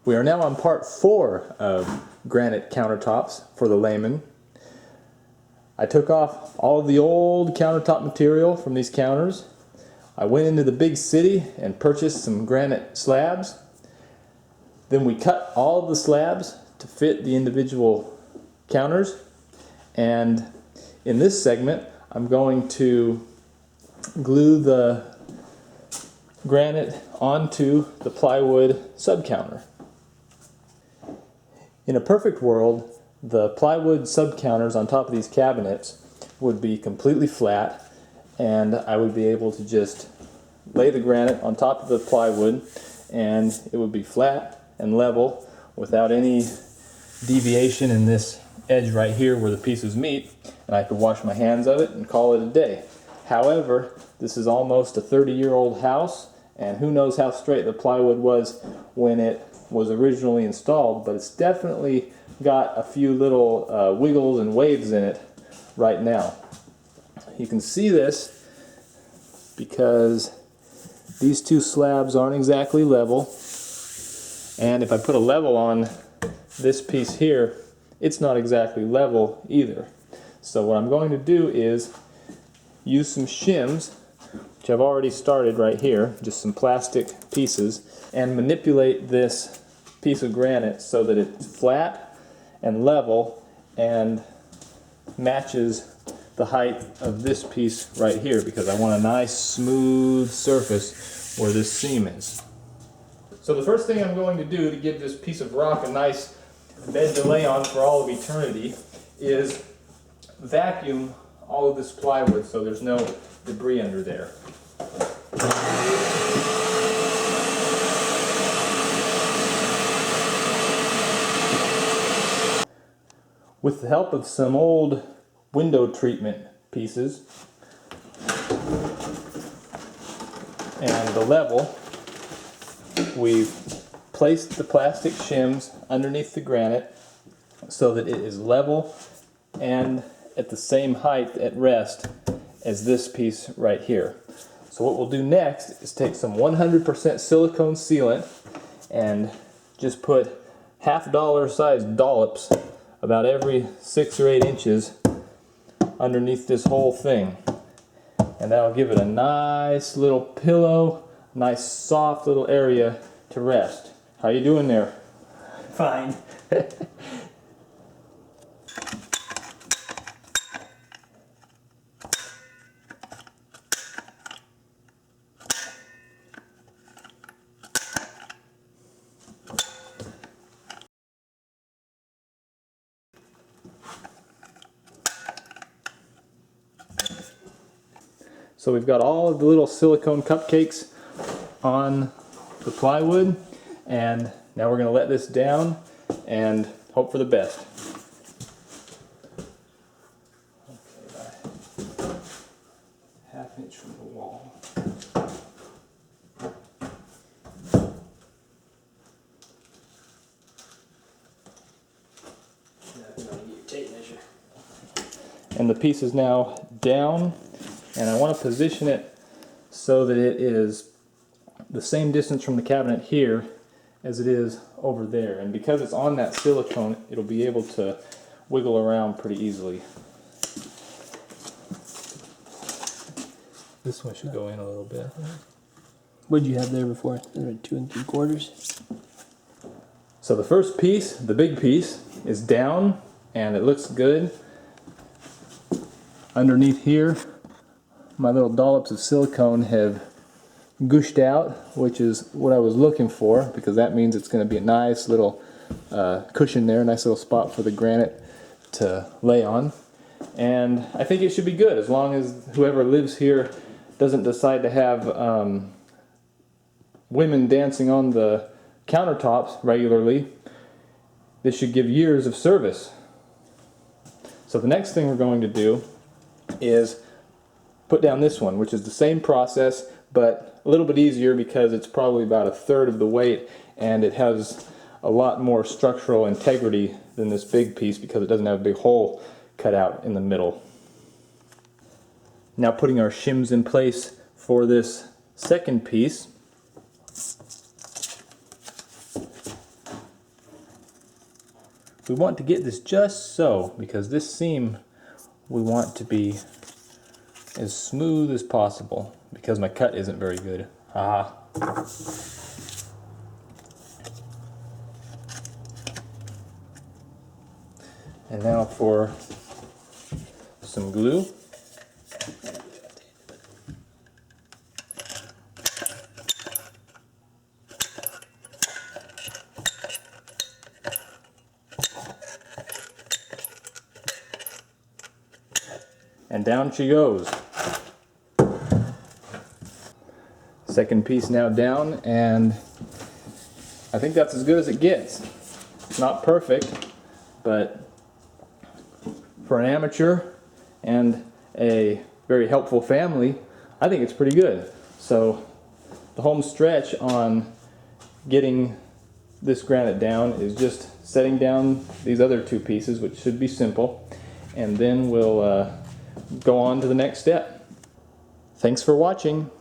We are now on part 4 of granite countertops for the layman. I took off all of the old countertop material from these counters. I went into the big city and purchased some granite slabs. Then we cut all of the slabs to fit the individual counters. And in this segment, I'm going to glue the granite onto the plywood subcounter. In a perfect world, the plywood subcounters on top of these cabinets would be completely flat, and I would be able to just lay the granite on top of the plywood and it would be flat and level without any deviation in this edge right here where the pieces meet, and I could wash my hands of it and call it a day. However, this is almost a 30-year-old house, and who knows how straight the plywood was when it was originally installed, but it's definitely got a few little wiggles and waves in it right now. You can see this because these two slabs aren't exactly level, and if I put a level on this piece here, it's not exactly level either. So what I'm going to do is use some shims, which I've already started right here, just some plastic pieces, and manipulate this piece of granite so that it's flat and level and matches the height of this piece right here, because I want a nice smooth surface where this seam is. So the first thing I'm going to do to give this piece of rock a nice bed to lay on for all of eternity is vacuum all of this plywood so there's no debris under there. With the help of some old window treatment pieces and the level, we've placed the plastic shims underneath the granite so that it is level and at the same height at rest as this piece right here. So what we'll do next is take some 100% silicone sealant and just put $half sized dollops about every 6 or 8 inches underneath this whole thing, and that'll give it a nice little pillow, nice soft little area to rest. How you doing there? Fine. So we've got all of the little silicone cupcakes on the plywood, and now we're going to let this down and hope for the best. Okay, about ½ inch from the wall. And the piece is now down, and I want to position it so that it is the same distance from the cabinet here as it is over there. And because it's on that silicone, it'll be able to wiggle around pretty easily. This one should go in a little bit. What did you have there before? 2 3/4? So the first piece, the big piece, is down and it looks good. Underneath here, my little dollops of silicone have gushed out, which is what I was looking for, because that means it's going to be a nice little cushion there, a nice little spot for the granite to lay on. And I think it should be good, as long as whoever lives here doesn't decide to have women dancing on the countertops regularly. This should give years of service. So the next thing we're going to do is put down this one, which is the same process but a little bit easier because it's probably about 1/3 of the weight, and it has a lot more structural integrity than this big piece because it doesn't have a big hole cut out in the middle. Now putting our shims in place for this second piece. We want to get this just so, because this seam we want to be as smooth as possible, because my cut isn't very good. Haha. And now for some glue. And down she goes. Second piece now down, and I think that's as good as it gets. It's not perfect, but for an amateur and a very helpful family, I think it's pretty good. So the home stretch on getting this granite down is just setting down these other two pieces, which should be simple, and then we'll go on to the next step. Thanks for watching.